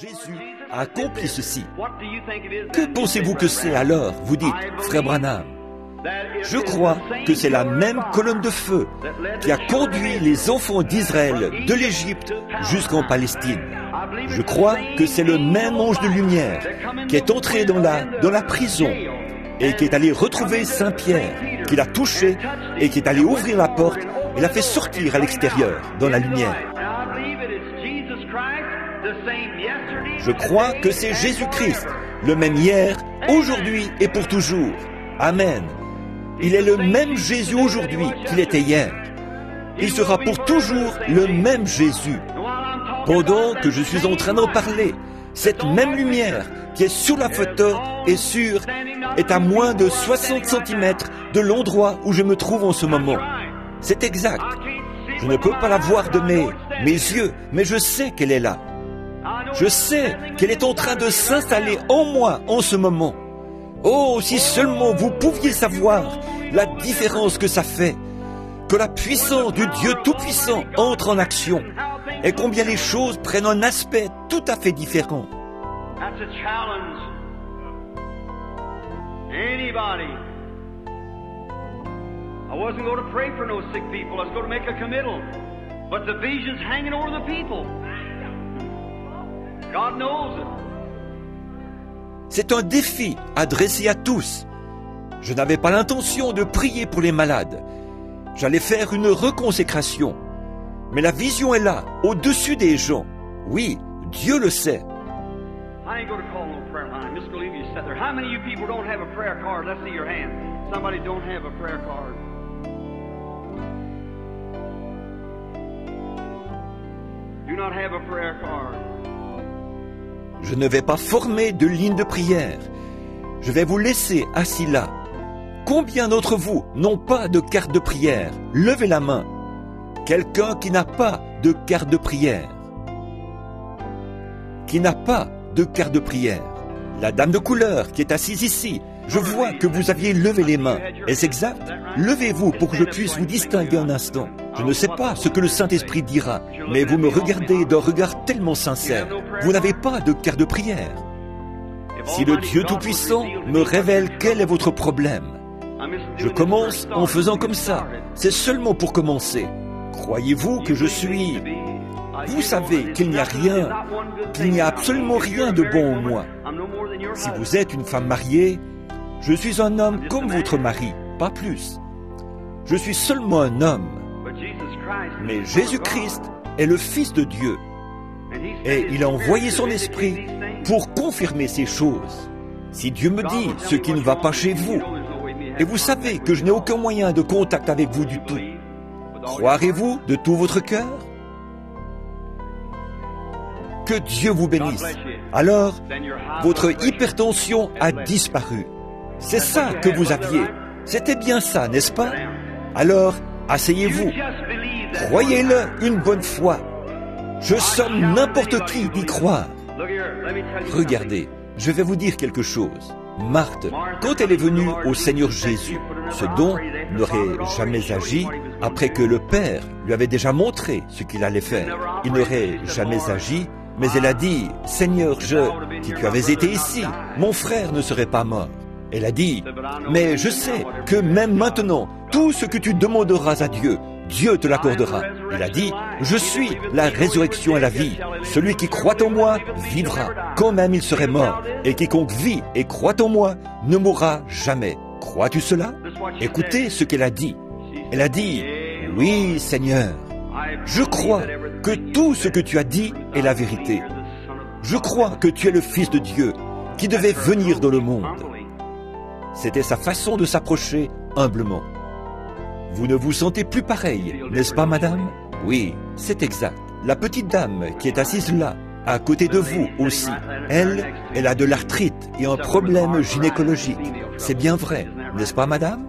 Jésus a accompli ceci. Que pensez-vous que c'est alors? Vous dites, frère Branham, je crois que c'est la même colonne de feu qui a conduit les enfants d'Israël de l'Égypte jusqu'en Palestine. Je crois que c'est le même ange de lumière qui est entré dans la prison et qui est allé retrouver Saint-Pierre, qui l'a touché et qui est allé ouvrir la porte et l'a fait sortir à l'extérieur dans la lumière. Je crois que c'est Jésus-Christ, le même hier, aujourd'hui et pour toujours. Amen. Il est le même Jésus aujourd'hui qu'il était hier. Il sera pour toujours le même Jésus. Pendant que je suis en train d'en parler, cette même lumière qui est sur la photo est à moins de 60 cm de l'endroit où je me trouve en ce moment. C'est exact. Je ne peux pas la voir de mes yeux, mais je sais qu'elle est là. Je sais qu'elle est en train de s'installer en moi en ce moment. Oh, si seulement vous pouviez savoir la différence que ça fait, que la puissance du Dieu Tout-Puissant entre en action, et combien les choses prennent un aspect tout à fait différent. That's a challenge. Anybody. I wasn't going to pray for no sick people. I was going to make a committal. But the vision's hanging over the people. God knows it. C'est un défi adressé à tous. Je n'avais pas l'intention de prier pour les malades. J'allais faire une reconsécration. Mais la vision est là, au-dessus des gens. Oui, Dieu le sait. I ain't going to call no prayer line. I'm just going to leave you sit there. How many of you people don't have a prayer card? Let's see your hand. Somebody don't have a prayer card. Do not have a prayer card. Je ne vais pas former de ligne de prière. Je vais vous laisser assis là. Combien d'entre vous n'ont pas de carte de prière? Levez la main. Quelqu'un qui n'a pas de carte de prière. Qui n'a pas de carte de prière. La dame de couleur qui est assise ici, je vois que vous aviez levé les mains. Est-ce exact? Levez-vous pour que je puisse vous distinguer un instant. Je ne sais pas ce que le Saint-Esprit dira, mais vous me regardez d'un regard tellement sincère. Vous n'avez pas de carte de prière. Si le Dieu Tout-Puissant me révèle quel est votre problème, je commence en faisant comme ça. C'est seulement pour commencer. Croyez-vous que je suis... Vous savez qu'il n'y a rien, qu'il n'y a absolument rien de bon en moi. Si vous êtes une femme mariée, je suis un homme comme votre mari, pas plus. Je suis seulement un homme. Mais Jésus-Christ est le Fils de Dieu. Et il a envoyé son esprit pour confirmer ces choses. Si Dieu me dit ce qui ne va pas chez vous, et vous savez que je n'ai aucun moyen de contact avec vous du tout, croirez-vous de tout votre cœur? Que Dieu vous bénisse. Alors, votre hypertension a disparu. C'est ça que vous aviez. C'était bien ça, n'est-ce pas? Alors, asseyez-vous. Croyez-le une bonne fois. Je somme n'importe qui d'y croire. Regardez, je vais vous dire quelque chose. Marthe, quand elle est venue au Seigneur Jésus, ce dont n'aurait jamais agi après que le Père lui avait déjà montré ce qu'il allait faire. Il n'aurait jamais agi, mais elle a dit, « Seigneur, si tu avais été ici, mon frère ne serait pas mort. » Elle a dit, « Mais je sais que même maintenant, tout ce que tu demanderas à Dieu, Dieu te l'accordera. » Il a dit, « Je suis la résurrection et la vie. Celui qui croit en moi vivra, quand même il serait mort. Et quiconque vit et croit en moi ne mourra jamais. » Crois-tu cela? Écoutez ce qu'elle a dit. Elle a dit, « Oui, Seigneur, je crois que tout ce que tu as dit est la vérité. Je crois que tu es le Fils de Dieu qui devait venir dans le monde. » C'était sa façon de s'approcher humblement. Vous ne vous sentez plus pareil, n'est-ce pas, madame? Oui, c'est exact. La petite dame qui est assise là, à côté de vous aussi, elle a de l'arthrite et un problème gynécologique. C'est bien vrai, n'est-ce pas, madame?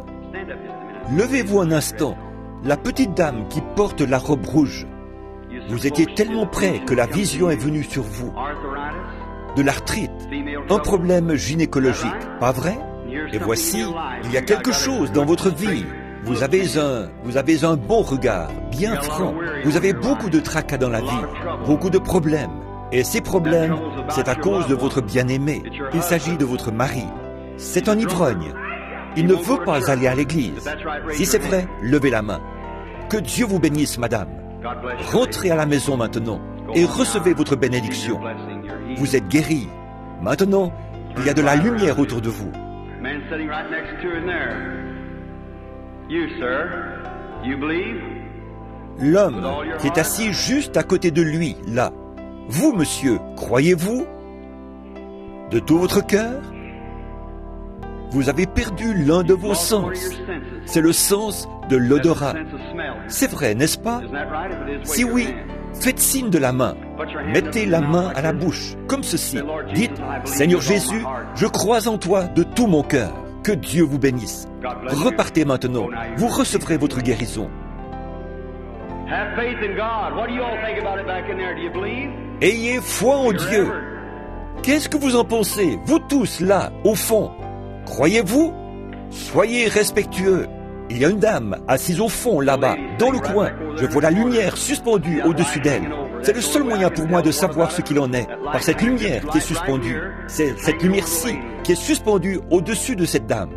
Levez-vous un instant. La petite dame qui porte la robe rouge. Vous étiez tellement près que la vision est venue sur vous. De l'arthrite, un problème gynécologique, pas vrai? Et voici, il y a quelque chose dans votre vie. Vous avez un bon regard, bien franc. Vous avez beaucoup de tracas dans la vie, beaucoup de problèmes. Et ces problèmes, c'est à cause de votre bien-aimé. Il s'agit de votre mari. C'est un ivrogne. Il ne veut pas aller à l'église. Si c'est vrai, levez la main. Que Dieu vous bénisse, madame. Rentrez à la maison maintenant et recevez votre bénédiction. Vous êtes guérie. Maintenant, il y a de la lumière autour de vous. L'homme qui est assis juste à côté de lui, là. Vous, monsieur, croyez-vous? De tout votre cœur? Vous avez perdu l'un de vos sens. C'est le sens de l'odorat. C'est vrai, n'est-ce pas? Si oui, faites signe de la main. Mettez la main à la bouche, comme ceci. Dites, Seigneur Jésus, je crois en toi de tout mon cœur. Que Dieu vous bénisse. Repartez maintenant. Vous recevrez votre guérison. Ayez foi en Dieu. Qu'est-ce que vous en pensez, vous tous là, au fond? Croyez-vous? Soyez respectueux. Il y a une dame assise au fond, là-bas, dans le coin. Je vois la lumière suspendue au-dessus d'elle. C'est le seul moyen pour moi de savoir ce qu'il en est, par cette lumière qui est suspendue. C'est cette lumière-ci qui est suspendue au-dessus de cette dame.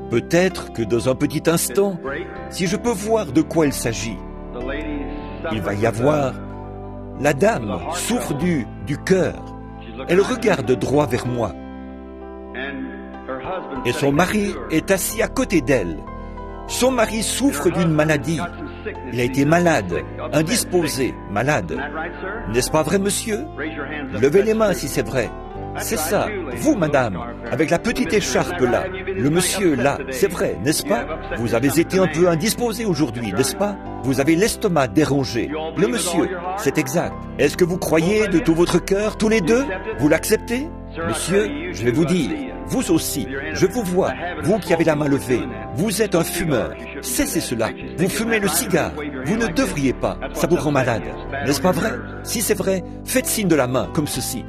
Peut-être que dans un petit instant, si je peux voir de quoi il s'agit, il va y avoir... La dame souffre du cœur. Elle regarde droit vers moi. Et son mari est assis à côté d'elle. Son mari souffre d'une maladie. Il a été malade, indisposé, malade. N'est-ce pas vrai, monsieur? Levez les mains si c'est vrai. C'est ça, vous, madame, avec la petite écharpe là, le monsieur là, c'est vrai, n'est-ce pas? Vous avez été un peu indisposé aujourd'hui, n'est-ce pas? Vous avez l'estomac dérangé. Le monsieur, c'est exact. Est-ce que vous croyez de tout votre cœur, tous les deux? Vous l'acceptez? Monsieur, je vais vous dire, vous aussi, je vous vois, vous qui avez la main levée, vous êtes un fumeur. Cessez cela. Vous fumez le cigare. Vous ne devriez pas. Ça vous rend malade. N'est-ce pas vrai? Si c'est vrai, faites signe de la main, comme ceci.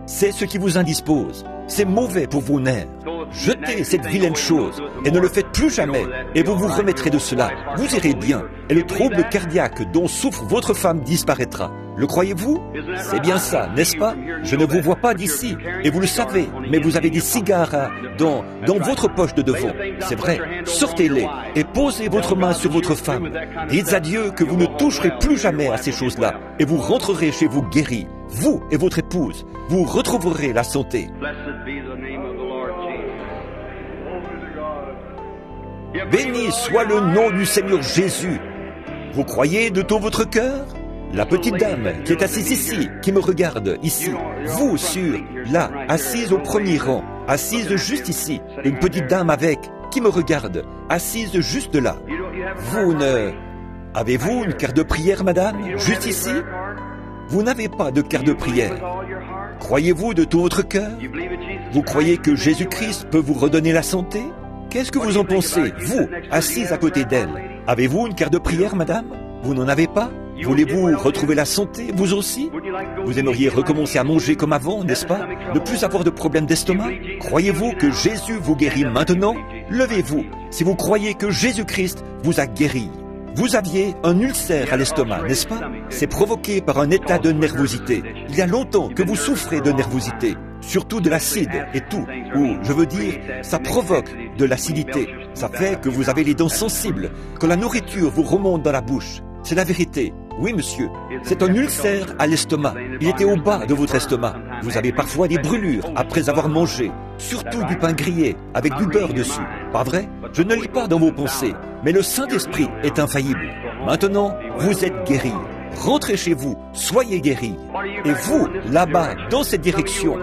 C'est ce qui vous indispose. C'est mauvais pour vos nerfs. Jetez cette vilaine chose et ne le faites plus jamais et vous vous remettrez de cela. Vous irez bien et le trouble cardiaque dont souffre votre femme disparaîtra. Le croyez-vous? C'est bien ça, n'est-ce pas? Je ne vous vois pas d'ici et vous le savez, mais vous avez des cigares dans votre poche de devant. C'est vrai, sortez-les et posez votre main sur votre femme. Dites à Dieu que vous ne toucherez plus jamais à ces choses-là et vous rentrerez chez vous guéris. Vous et votre épouse, vous retrouverez la santé. Béni soit le nom du Seigneur Jésus. Vous croyez de tout votre cœur? La petite dame qui est assise ici, qui me regarde ici, vous là, assise au premier rang, assise juste ici, une petite dame avec, qui me regarde, assise juste là. Vous ne... Avez-vous une carte de prière, madame, juste ici? Vous n'avez pas de carte de prière. Croyez-vous de tout votre cœur? Vous croyez que Jésus-Christ peut vous redonner la santé? Qu'est-ce que vous en pensez, vous, assise à côté d'elle? Avez-vous une carte de prière, madame? Vous n'en avez pas? Voulez-vous retrouver la santé, vous aussi? Vous aimeriez recommencer à manger comme avant, n'est-ce pas? Ne plus avoir de problème d'estomac? Croyez-vous que Jésus vous guérit maintenant? Levez-vous, si vous croyez que Jésus-Christ vous a guéri. Vous aviez un ulcère à l'estomac, n'est-ce pas? C'est provoqué par un état de nervosité. Il y a longtemps que vous souffrez de nervosité, surtout de l'acide et tout. Ou, je veux dire, ça provoque de l'acidité. Ça fait que vous avez les dents sensibles, que la nourriture vous remonte dans la bouche. C'est la vérité. Oui, monsieur. C'est un ulcère à l'estomac. Il était au bas de votre estomac. Vous avez parfois des brûlures après avoir mangé, surtout du pain grillé, avec du beurre dessus. Pas vrai? Je ne lis pas dans vos pensées, mais le Saint-Esprit est infaillible. Maintenant, vous êtes guéris. Rentrez chez vous, soyez guéris. Et vous, là-bas, dans cette direction,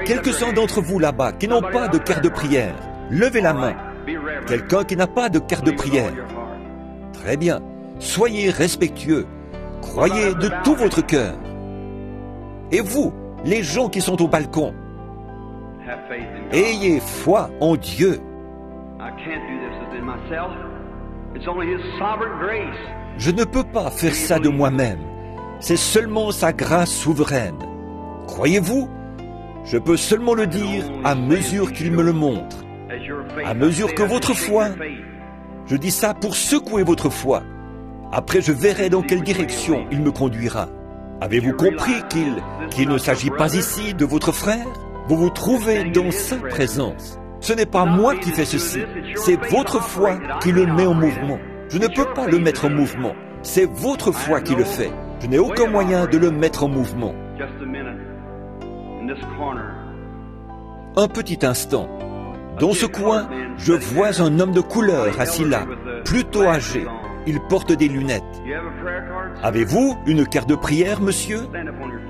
quelques-uns d'entre vous là-bas qui n'ont pas de carte de prière, levez la main. Quelqu'un qui n'a pas de carte de prière. Très bien. Soyez respectueux. Croyez de tout votre cœur. Et vous, les gens qui sont au balcon, ayez foi en Dieu. Je ne peux pas faire ça de moi-même. C'est seulement sa grâce souveraine. Croyez-vous? Je peux seulement le dire à mesure qu'il me le montre. À mesure que votre foi, je dis ça pour secouer votre foi. Après, je verrai dans quelle direction il me conduira. Avez-vous compris qu'il ne s'agit pas ici de votre frère? Vous vous trouvez dans sa présence. Ce n'est pas moi qui fais ceci, c'est votre foi qui le met en mouvement. Je ne peux pas le mettre en mouvement, c'est votre foi qui le fait. Je n'ai aucun moyen de le mettre en mouvement. Un petit instant. Dans ce coin, je vois un homme de couleur assis là, plutôt âgé. Il porte des lunettes. Avez-vous une carte de prière, monsieur?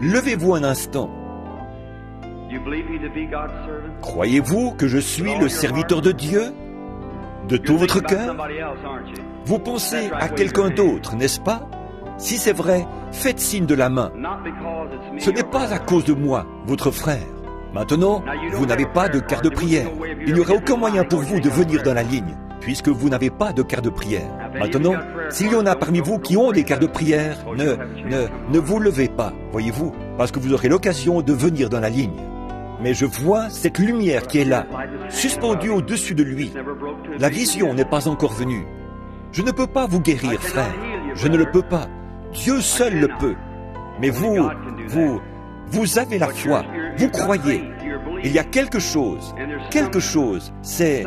Levez-vous un instant. Croyez-vous que je suis le serviteur de Dieu? De tout votre cœur? Vous pensez à quelqu'un d'autre, n'est-ce pas? Si c'est vrai, faites signe de la main. Ce n'est pas à cause de moi, votre frère. Maintenant, vous n'avez pas de carte de prière. Il n'y aurait aucun moyen pour vous de venir dans la ligne, puisque vous n'avez pas de carte de prière. Maintenant, s'il y en a parmi vous qui ont des cartes de prière, ne vous levez pas, voyez-vous, parce que vous aurez l'occasion de venir dans la ligne. Mais je vois cette lumière qui est là, suspendue au-dessus de lui. La vision n'est pas encore venue. Je ne peux pas vous guérir, frère. Je ne le peux pas. Dieu seul le peut. Mais vous avez la foi. Vous croyez. Il y a quelque chose. C'est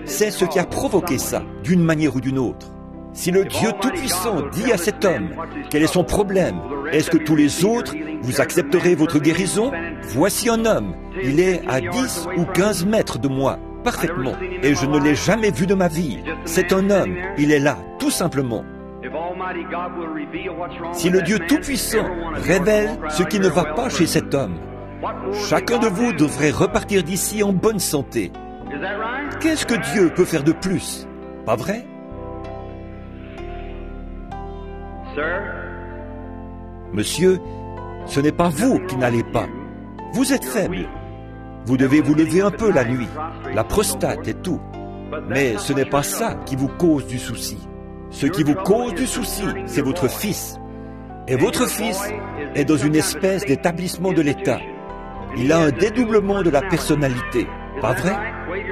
ce qui a provoqué ça, d'une manière ou d'une autre. Si le Dieu Tout-Puissant dit à cet homme quel est son problème, est-ce que tous les autres, vous accepterez votre guérison? Voici un homme, il est à 10 ou 15 mètres de moi, parfaitement, et je ne l'ai jamais vu de ma vie. C'est un homme, il est là, tout simplement. Si le Dieu Tout-Puissant révèle ce qui ne va pas chez cet homme, chacun de vous devrait repartir d'ici en bonne santé. Qu'est-ce que Dieu peut faire de plus? Pas vrai? Monsieur, ce n'est pas vous qui n'allez pas. Vous êtes faible. Vous devez vous lever un peu la nuit, la prostate et tout. Mais ce n'est pas ça qui vous cause du souci. Ce qui vous cause du souci, c'est votre fils. Et votre fils est dans une espèce d'établissement de l'État. Il a un dédoublement de la personnalité. Pas vrai?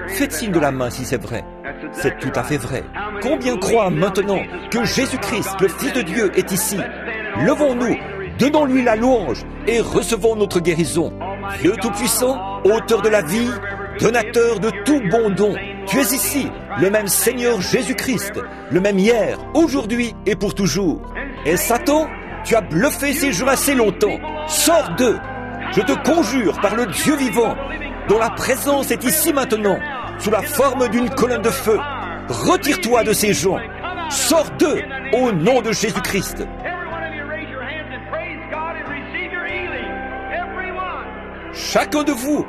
Faites signe de la main si c'est vrai. C'est tout à fait vrai. Combien croient maintenant que Jésus-Christ, le Fils de Dieu, est ici? Levons-nous, donnons-lui la louange et recevons notre guérison. Dieu Tout-Puissant, auteur de la vie, donateur de tout bon don, tu es ici, le même Seigneur Jésus-Christ, le même hier, aujourd'hui et pour toujours. Et Satan, tu as bluffé ces gens assez longtemps. Sors d'eux. Je te conjure par le Dieu vivant, dont la présence est ici maintenant, sous la forme d'une colonne de feu. Retire-toi de ces gens. Sors d'eux au nom de Jésus-Christ. Chacun de vous,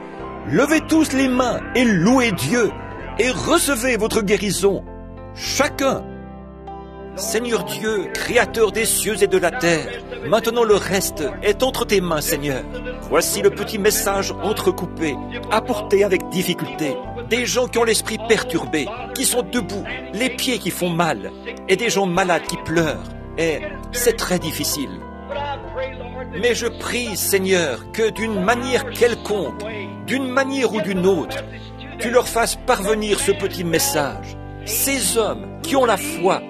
levez tous les mains et louez Dieu et recevez votre guérison. Chacun. Seigneur Dieu, Créateur des cieux et de la terre, maintenant le reste est entre tes mains, Seigneur. Voici le petit message entrecoupé, apporté avec difficulté. Des gens qui ont l'esprit perturbé, qui sont debout, les pieds qui font mal, et des gens malades qui pleurent. Et c'est très difficile. Mais je prie, Seigneur, que d'une manière quelconque, d'une manière ou d'une autre, tu leur fasses parvenir ce petit message. Ces hommes qui ont la foi,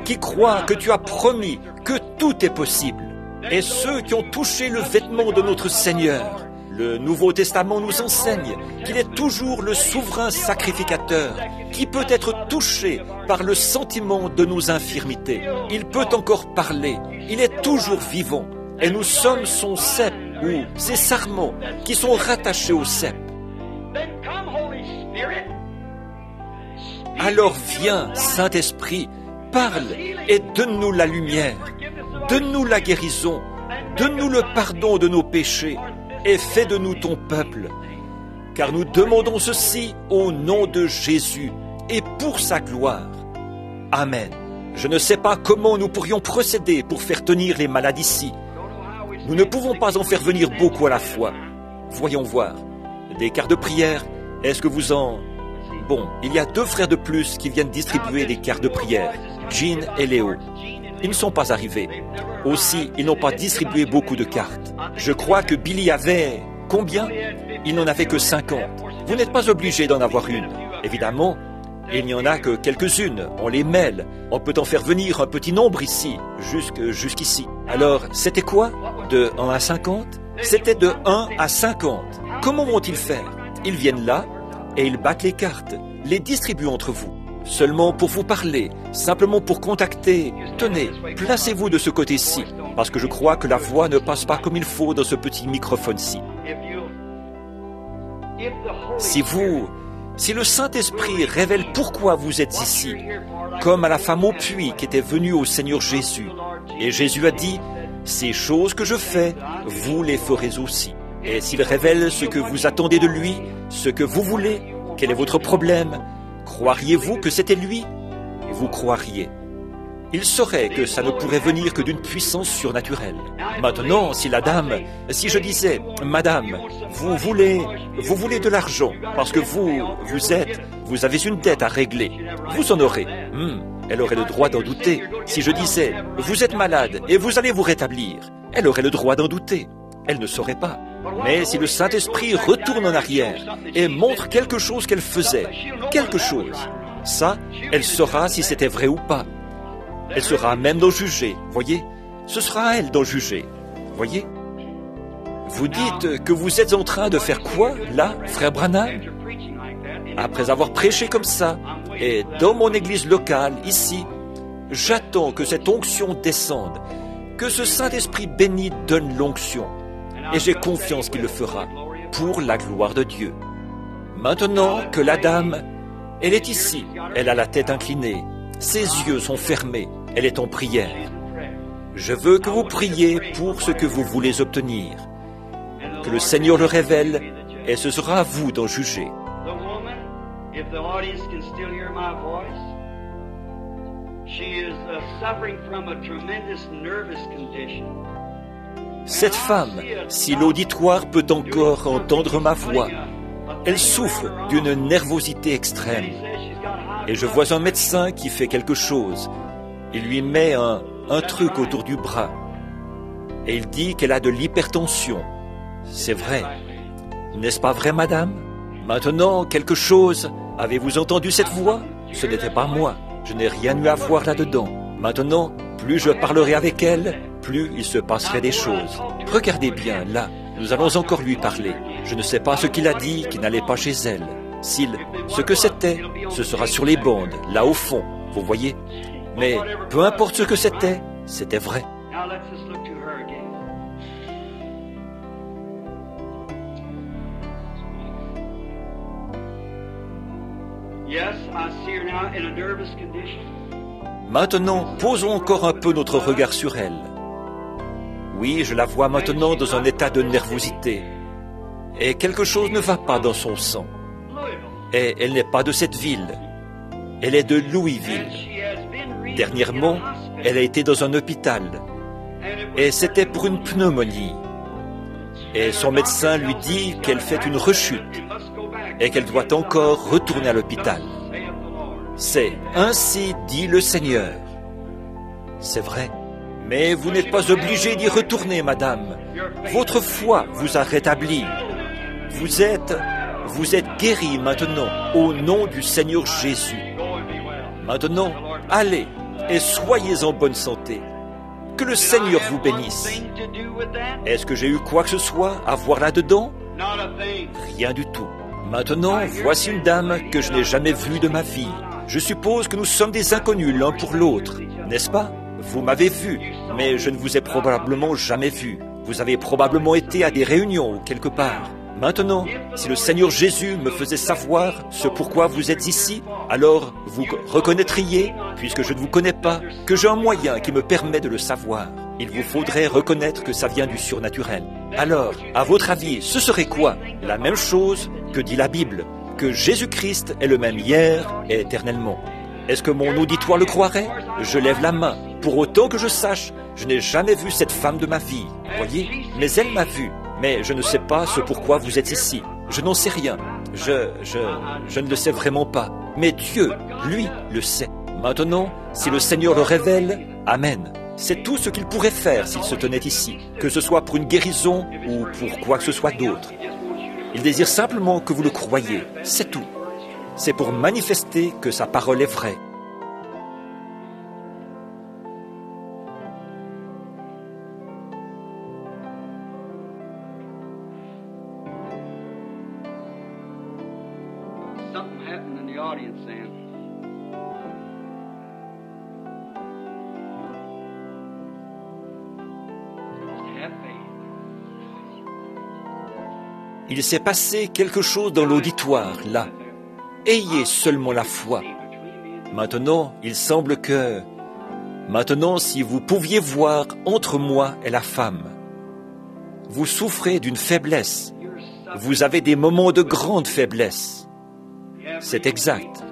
qui croient que tu as promis que tout est possible, et ceux qui ont touché le vêtement de notre Seigneur. Le Nouveau Testament nous enseigne qu'il est toujours le souverain sacrificateur qui peut être touché par le sentiment de nos infirmités. Il peut encore parler, il est toujours vivant, et nous sommes son cep ou ses sarments qui sont rattachés au cep. Alors viens, Saint-Esprit, parle et donne-nous la lumière, donne-nous la guérison, donne-nous le pardon de nos péchés et fais de nous ton peuple. Car nous demandons ceci au nom de Jésus et pour sa gloire. Amen. Je ne sais pas comment nous pourrions procéder pour faire tenir les malades ici. Nous ne pouvons pas en faire venir beaucoup à la fois. Voyons voir. Des cartes de prière, est-ce que vous en... Bon, il y a 2 frères de plus qui viennent distribuer des cartes de prière, Jean et Léo. Ils ne sont pas arrivés. Aussi, ils n'ont pas distribué beaucoup de cartes. Je crois que Billy avait... Combien? Il n'en avait que 50. Vous n'êtes pas obligé d'en avoir une. Évidemment, Il n'y en a que quelques-unes, on les mêle. On peut en faire venir un petit nombre ici, jusqu'ici. Alors, c'était quoi? De 1 à 50? C'était de 1 à 50. Comment vont-ils faire? Ils viennent là et ils battent les cartes, les distribuent entre vous. Seulement pour vous parler, simplement pour contacter. Tenez, placez-vous de ce côté-ci, parce que je crois que la voix ne passe pas comme il faut dans ce petit microphone-ci. Si le Saint-Esprit révèle pourquoi vous êtes ici, comme à la femme au puits qui était venue au Seigneur Jésus, et Jésus a dit, « Ces choses que je fais, vous les ferez aussi. » Et s'il révèle ce que vous attendez de lui, ce que vous voulez, quel est votre problème, croiriez-vous que c'était lui? Vous croiriez. Il saurait que ça ne pourrait venir que d'une puissance surnaturelle. Maintenant, si je disais, « Madame, vous voulez de l'argent, parce que vous avez une dette à régler, vous en aurez. » Elle aurait le droit d'en douter. Si je disais, « Vous êtes malade et vous allez vous rétablir », elle aurait le droit d'en douter. Elle ne saurait pas. Mais si le Saint-Esprit retourne en arrière et montre quelque chose qu'elle faisait, quelque chose, ça, elle saura si c'était vrai ou pas. Elle sera même d'en juger, voyez? Ce sera à elle d'en juger, voyez? Vous dites que vous êtes en train de faire quoi, là, frère Branham? Après avoir prêché comme ça, et dans mon église locale, ici, j'attends que cette onction descende, que ce Saint-Esprit béni donne l'onction. Et j'ai confiance qu'il le fera, pour la gloire de Dieu. Maintenant que la dame, elle est ici, elle a la tête inclinée, ses yeux sont fermés, elle est en prière. Je veux que vous priez pour ce que vous voulez obtenir. Que le Seigneur le révèle, et ce sera à vous d'en juger. Cette femme, si l'auditoire peut encore entendre ma voix, elle souffre d'une nervosité extrême. Et je vois un médecin qui fait quelque chose. Il lui met un truc autour du bras. Et il dit qu'elle a de l'hypertension. C'est vrai. N'est-ce pas vrai, madame? Maintenant, quelque chose. Avez-vous entendu cette voix? Ce n'était pas moi. Je n'ai rien eu à voir là-dedans. Maintenant, plus je parlerai avec elle, plus il se passerait des choses. Regardez bien, là, nous allons encore lui parler. Je ne sais pas ce qu'il a dit qui n'allait pas chez elle. Ce que c'était, ce sera sur les bandes, là au fond, vous voyez. Mais peu importe ce que c'était vrai. Maintenant, posons encore un peu notre regard sur elle. Oui, je la vois maintenant dans un état de nervosité. Et quelque chose ne va pas dans son sang. Et elle n'est pas de cette ville. Elle est de Louisville. Dernièrement, elle a été dans un hôpital. Et c'était pour une pneumonie. Et son médecin lui dit qu'elle fait une rechute et qu'elle doit encore retourner à l'hôpital. C'est ainsi dit le Seigneur. C'est vrai. Mais vous n'êtes pas obligé d'y retourner, madame. Votre foi vous a rétabli. Vous êtes guérie maintenant au nom du Seigneur Jésus. Maintenant, allez et soyez en bonne santé. Que le Seigneur vous bénisse. Est-ce que j'ai eu quoi que ce soit à voir là-dedans? Rien du tout. Maintenant, voici une dame que je n'ai jamais vue de ma vie. Je suppose que nous sommes des inconnus l'un pour l'autre, n'est-ce pas? Vous m'avez vu, mais je ne vous ai probablement jamais vu. Vous avez probablement été à des réunions ou quelque part. Maintenant, si le Seigneur Jésus me faisait savoir ce pourquoi vous êtes ici, alors vous reconnaîtriez, puisque je ne vous connais pas, que j'ai un moyen qui me permet de le savoir. Il vous faudrait reconnaître que ça vient du surnaturel. Alors, à votre avis, ce serait quoi? La même chose que dit la Bible, que Jésus-Christ est le même hier et éternellement. Est-ce que mon auditoire le croirait? Je lève la main. Pour autant que je sache, je n'ai jamais vu cette femme de ma vie, voyez? Mais elle m'a vu. Mais je ne sais pas ce pourquoi vous êtes ici. Je n'en sais rien. Je ne le sais vraiment pas. Mais Dieu, lui, le sait. Maintenant, si le Seigneur le révèle, Amen. C'est tout ce qu'il pourrait faire s'il se tenait ici, que ce soit pour une guérison ou pour quoi que ce soit d'autre. Il désire simplement que vous le croyiez, c'est tout. c'est pour manifester que sa parole est vraie. Something happened in the audience then. Just have faith. Il s'est passé quelque chose dans l'auditoire, là. Ayez seulement la foi. Maintenant, il semble que... Maintenant, si vous pouviez voir entre moi et la femme, vous souffrez d'une faiblesse. Vous avez des moments de grande faiblesse. C'est exact.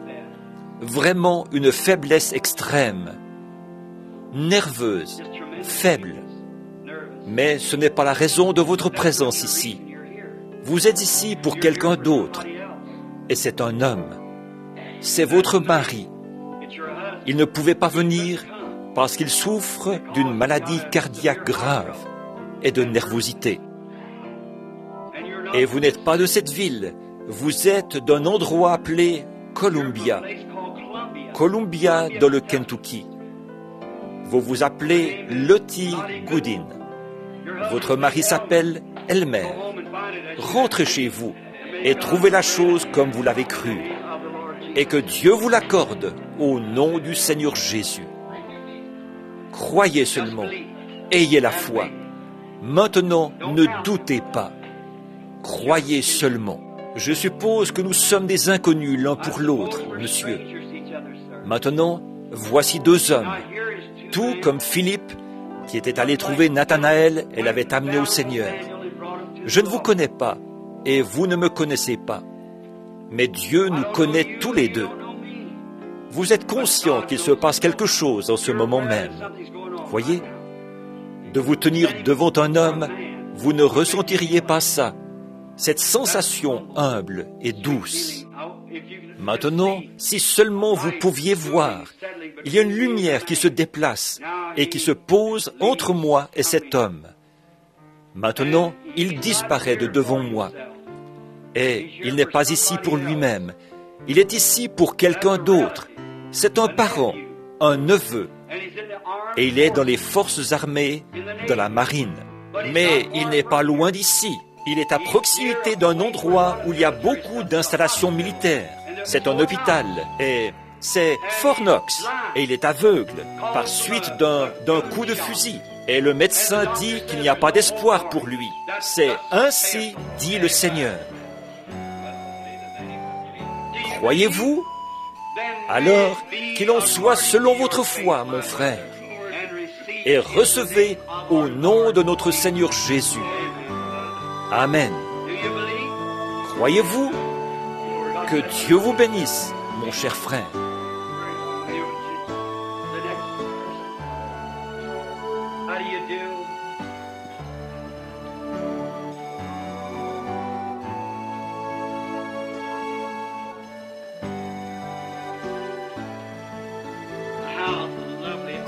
Vraiment une faiblesse extrême. Nerveuse, faible. Mais ce n'est pas la raison de votre présence ici. Vous êtes ici pour quelqu'un d'autre. Et c'est un homme. C'est votre mari. Il ne pouvait pas venir parce qu'il souffre d'une maladie cardiaque grave et de nervosité. Et vous n'êtes pas de cette ville. Vous êtes d'un endroit appelé Columbia. Columbia dans le Kentucky. Vous vous appelez Lottie Goodin. Votre mari s'appelle Elmer. Rentrez chez vous et trouvez la chose comme vous l'avez cru. Et que Dieu vous l'accorde au nom du Seigneur Jésus. Croyez seulement. Ayez la foi. Maintenant, ne doutez pas. Croyez seulement. Je suppose que nous sommes des inconnus l'un pour l'autre, monsieur. Maintenant, voici deux hommes. Tout comme Philippe, qui était allé trouver Nathanaël et l'avait amené au Seigneur. Je ne vous connais pas, et vous ne me connaissez pas. Mais Dieu nous connaît tous les deux. Vous êtes conscient qu'il se passe quelque chose en ce moment même. Voyez, de vous tenir devant un homme, vous ne ressentiriez pas ça. Cette sensation humble et douce. Maintenant, si seulement vous pouviez voir, il y a une lumière qui se déplace et qui se pose entre moi et cet homme. Maintenant, il disparaît de devant moi. Et il n'est pas ici pour lui-même. Il est ici pour quelqu'un d'autre. C'est un parent, un neveu. Et il est dans les forces armées, dans la marine. Mais il n'est pas loin d'ici. Il est à proximité d'un endroit où il y a beaucoup d'installations militaires. C'est un hôpital et c'est Fort Knox. Et il est aveugle par suite d'un coup de fusil. Et le médecin dit qu'il n'y a pas d'espoir pour lui. C'est ainsi dit le Seigneur. Croyez-vous? Alors qu'il en soit selon votre foi, mon frère. Et recevez au nom de notre Seigneur Jésus. Amen. Croyez-vous? Que Dieu vous bénisse, mon cher frère. How do you do?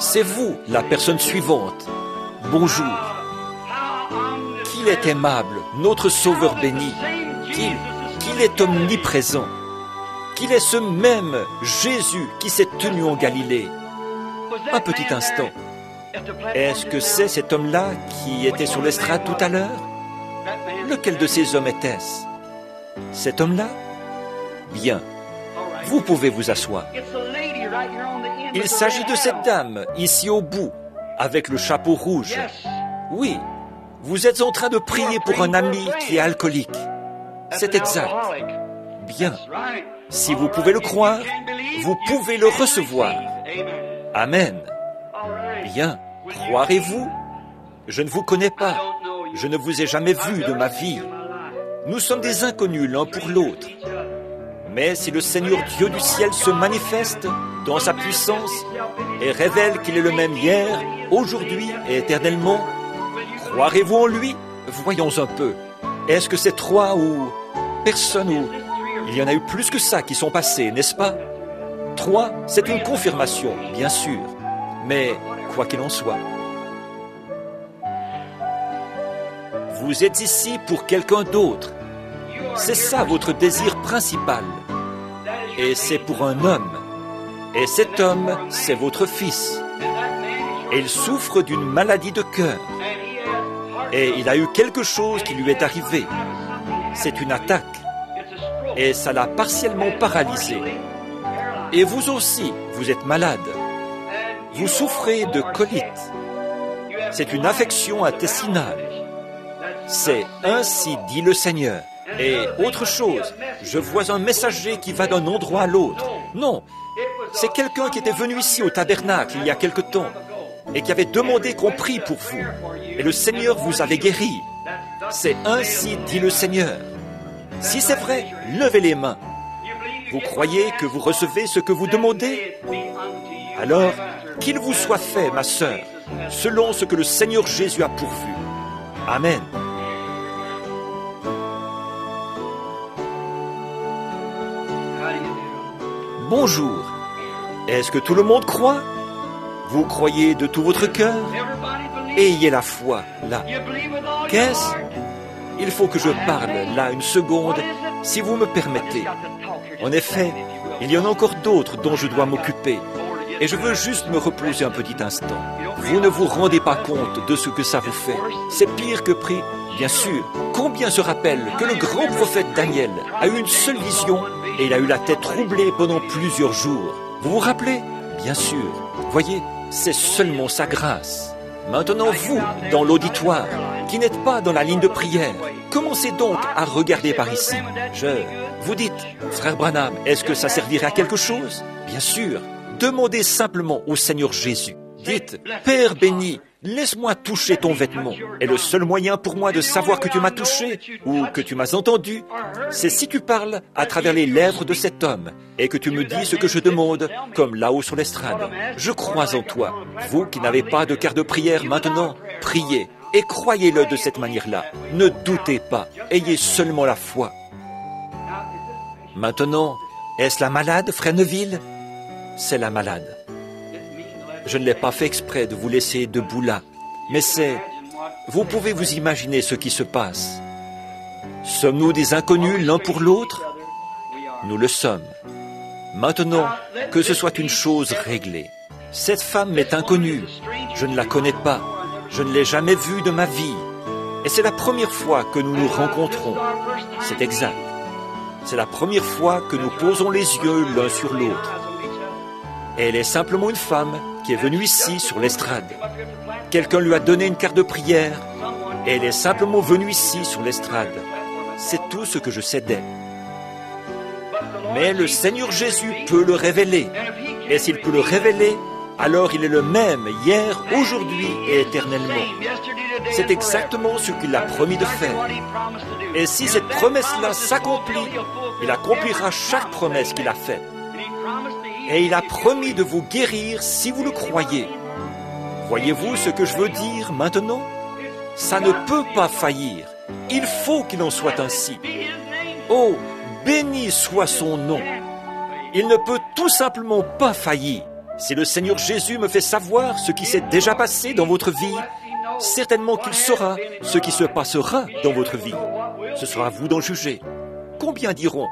C'est vous, la personne suivante. Bonjour. Qu'il est aimable, notre Sauveur béni. Qu'il est omniprésent. Qu'il est ce même Jésus qui s'est tenu en Galilée. Un petit instant. Est-ce que c'est cet homme-là qui était sur l'estrade tout à l'heure? Lequel de ces hommes était-ce? Cet homme-là? Bien. Vous pouvez vous asseoir. Il s'agit de cette dame, ici au bout, avec le chapeau rouge. Oui, vous êtes en train de prier pour un ami qui est alcoolique. C'est exact. Bien. Si vous pouvez le croire, vous pouvez le recevoir. Amen. Bien. Croirez-vous? Je ne vous connais pas. Je ne vous ai jamais vu de ma vie. Nous sommes des inconnus l'un pour l'autre. Mais si le Seigneur Dieu du ciel se manifeste dans sa puissance et révèle qu'il est le même hier, aujourd'hui et éternellement, croirez-vous en lui? Voyons un peu. Est-ce que c'est 3 ou personne ou... Il y en a eu plus que ça qui sont passés, n'est-ce pas? 3, c'est une confirmation, bien sûr. Mais quoi qu'il en soit, vous êtes ici pour quelqu'un d'autre. C'est ça votre désir principal. et c'est pour un homme. Et cet homme, c'est votre fils. Et il souffre d'une maladie de cœur. Et il a eu quelque chose qui lui est arrivé. C'est une attaque. Et ça l'a partiellement paralysé. Et vous aussi, vous êtes malade. Vous souffrez de colite. C'est une affection intestinale. C'est ainsi dit le Seigneur. Et autre chose, je vois un messager qui va d'un endroit à l'autre. Non, c'est quelqu'un qui était venu ici au tabernacle il y a quelque temps et qui avait demandé qu'on prie pour vous. Et le Seigneur vous avait guéri. C'est ainsi dit le Seigneur. Si c'est vrai, levez les mains. Vous croyez que vous recevez ce que vous demandez? Alors, qu'il vous soit fait, ma sœur, selon ce que le Seigneur Jésus a pourvu. Amen. Bonjour. Est-ce que tout le monde croit? Vous croyez de tout votre cœur? Ayez la foi, là. Qu'est-ce? Il faut que je parle, là, une seconde, si vous me permettez. En effet, il y en a encore d'autres dont je dois m'occuper. Et je veux juste me reposer un petit instant. Vous ne vous rendez pas compte de ce que ça vous fait. C'est pire que pris. Bien sûr, combien se rappellent que le grand prophète Daniel a eu une seule vision et il a eu la tête troublée pendant plusieurs jours. Vous vous rappelez? Bien sûr. Voyez, c'est seulement sa grâce. Maintenant, vous, dans l'auditoire, qui n'êtes pas dans la ligne de prière, commencez donc à regarder par ici. Vous dites, frère Branham, est-ce que ça servirait à quelque chose? Bien sûr. Demandez simplement au Seigneur Jésus. Dites, Père béni, laisse-moi toucher ton vêtement. Et le seul moyen pour moi de savoir que tu m'as touché ou que tu m'as entendu, c'est si tu parles à travers les lèvres de cet homme et que tu me dis ce que je demande, comme là-haut sur l'estrade. Je crois en toi. Vous qui n'avez pas de cœur de prière maintenant, priez et croyez-le de cette manière-là. Ne doutez pas, ayez seulement la foi. Maintenant, est-ce la malade, frère Neville? C'est la malade. Je ne l'ai pas fait exprès de vous laisser debout là, mais c'est... Vous pouvez vous imaginer ce qui se passe. Sommes-nous des inconnus l'un pour l'autre? Nous le sommes. Maintenant, que ce soit une chose réglée. Cette femme m'est inconnue. Je ne la connais pas. Je ne l'ai jamais vue de ma vie. Et c'est la première fois que nous nous rencontrons. C'est exact. C'est la première fois que nous posons les yeux l'un sur l'autre. Elle est simplement une femme qui est venue ici sur l'estrade. Quelqu'un lui a donné une carte de prière et elle est simplement venue ici sur l'estrade. C'est tout ce que je sais d'elle. Mais le Seigneur Jésus peut le révéler. Et s'il peut le révéler, alors il est le même hier, aujourd'hui et éternellement. C'est exactement ce qu'il a promis de faire. Et si cette promesse-là s'accomplit, il accomplira chaque promesse qu'il a faite. Et il a promis de vous guérir si vous le croyez. Voyez-vous ce que je veux dire maintenant? Ça ne peut pas faillir. Il faut qu'il en soit ainsi. Oh, béni soit son nom. Il ne peut tout simplement pas faillir. Si le Seigneur Jésus me fait savoir ce qui s'est déjà passé dans votre vie, certainement qu'il saura ce qui se passera dans votre vie. Ce sera à vous d'en juger. Combien diront,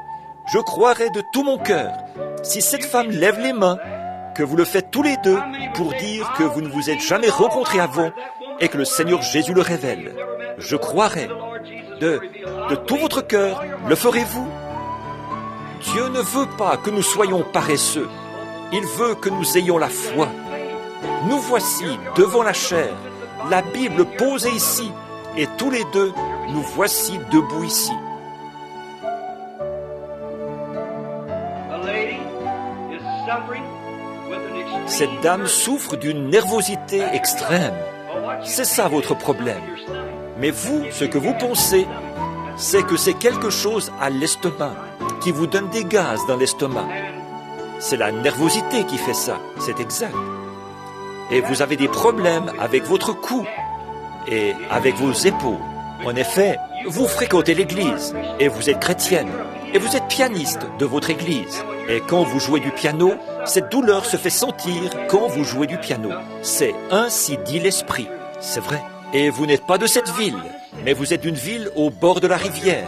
je croirai de tout mon cœur, si cette femme lève les mains, que vous le faites tous les deux pour dire que vous ne vous êtes jamais rencontrés avant et que le Seigneur Jésus le révèle. Je croirai. De tout votre cœur, le ferez-vous? Dieu ne veut pas que nous soyons paresseux. Il veut que nous ayons la foi. Nous voici devant la chair, la Bible posée ici, et tous les deux, nous voici debout ici. Cette dame souffre d'une nervosité extrême. C'est ça votre problème. Mais vous, ce que vous pensez, c'est que c'est quelque chose à l'estomac, qui vous donne des gaz dans l'estomac. C'est la nervosité qui fait ça, c'est exact. Et vous avez des problèmes avec votre cou et avec vos épaules. En effet, vous fréquentez l'église et vous êtes chrétienne et vous êtes pianiste de votre église. Et quand vous jouez du piano, cette douleur se fait sentir quand vous jouez du piano. C'est ainsi dit l'Esprit, c'est vrai. Et vous n'êtes pas de cette ville, mais vous êtes d'une ville au bord de la rivière.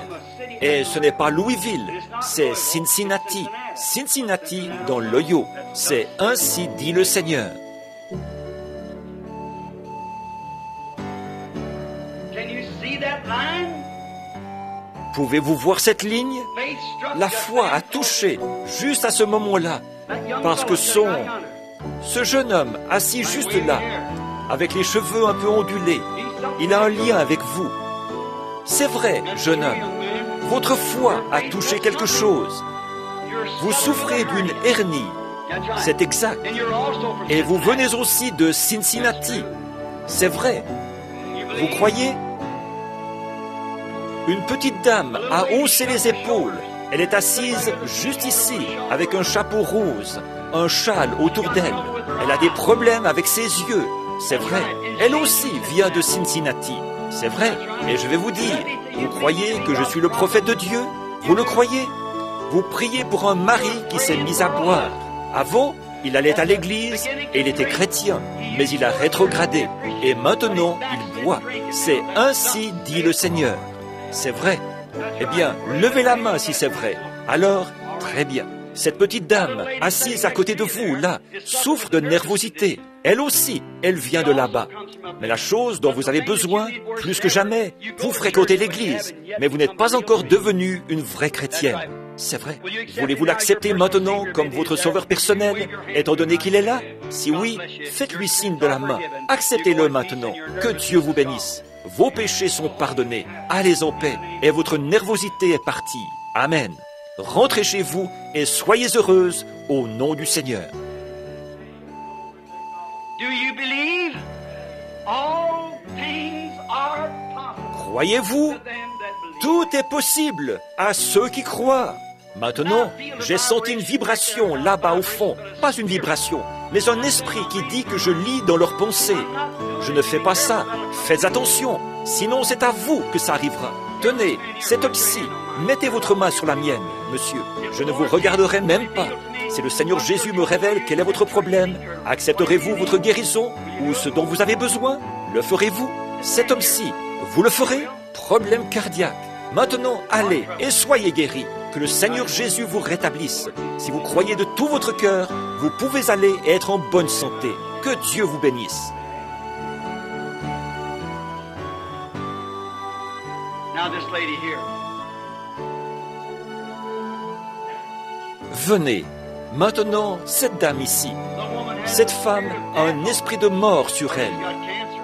Et ce n'est pas Louisville, c'est Cincinnati. Cincinnati dans l'Ohio. C'est ainsi dit le Seigneur. Pouvez-vous voir cette ligne? La foi a touché juste à ce moment-là, parce que ce jeune homme assis juste là, avec les cheveux un peu ondulés, il a un lien avec vous. C'est vrai, jeune homme, votre foi a touché quelque chose. Vous souffrez d'une hernie, c'est exact. Et vous venez aussi de Cincinnati, c'est vrai. Vous croyez? Une petite dame a haussé les épaules. Elle est assise juste ici, avec un chapeau rose, un châle autour d'elle. Elle a des problèmes avec ses yeux. C'est vrai. Elle aussi vient de Cincinnati. C'est vrai. Et je vais vous dire, vous croyez que je suis le prophète de Dieu? Vous le croyez? Vous priez pour un mari qui s'est mis à boire. Avant, il allait à l'église et il était chrétien, mais il a rétrogradé. Et maintenant, il boit. C'est ainsi dit le Seigneur. C'est vrai. Eh bien, levez la main si c'est vrai. Alors, très bien. Cette petite dame, assise à côté de vous, là, souffre de nervosité. Elle aussi, elle vient de là-bas. Mais la chose dont vous avez besoin, plus que jamais, vous fréquentez l'église, mais vous n'êtes pas encore devenue une vraie chrétienne. C'est vrai. Voulez-vous l'accepter maintenant comme votre sauveur personnel, étant donné qu'il est là? Si oui, faites-lui signe de la main. Acceptez-le maintenant. Que Dieu vous bénisse. Vos péchés sont pardonnés. Allez en paix et votre nervosité est partie. Amen. Rentrez chez vous et soyez heureuse au nom du Seigneur. Croyez-vous? Tout est possible à ceux qui croient. Maintenant, j'ai senti une vibration là-bas au fond. Pas une vibration, mais un esprit qui dit que je lis dans leurs pensées. Je ne fais pas ça. Faites attention, sinon c'est à vous que ça arrivera. Tenez, cet homme-ci, mettez votre main sur la mienne, monsieur. Je ne vous regarderai même pas. Si le Seigneur Jésus me révèle quel est votre problème, accepterez-vous votre guérison ou ce dont vous avez besoin? Le ferez-vous? Cet homme-ci, vous le ferez? Problème cardiaque. Maintenant, allez et soyez guéris. Que le Seigneur Jésus vous rétablisse. Si vous croyez de tout votre cœur, vous pouvez aller et être en bonne santé. Que Dieu vous bénisse. Venez. Maintenant, cette dame ici. Cette femme a un esprit de mort sur elle,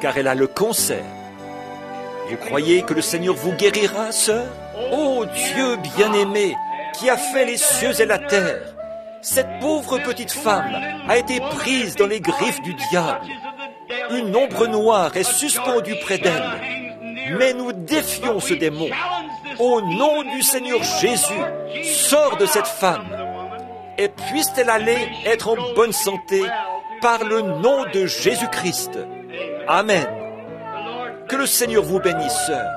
car elle a le cancer. Vous croyez que le Seigneur vous guérira, sœur? Ô Dieu bien-aimé, qui a fait les cieux et la terre, cette pauvre petite femme a été prise dans les griffes du diable. Une ombre noire est suspendue près d'elle. Mais nous défions ce démon. Au nom du Seigneur Jésus, sors de cette femme. Et puisse-t-elle aller être en bonne santé par le nom de Jésus-Christ. Amen. Que le Seigneur vous bénisse, sœur.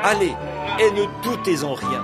Allez, et ne doutez en rien.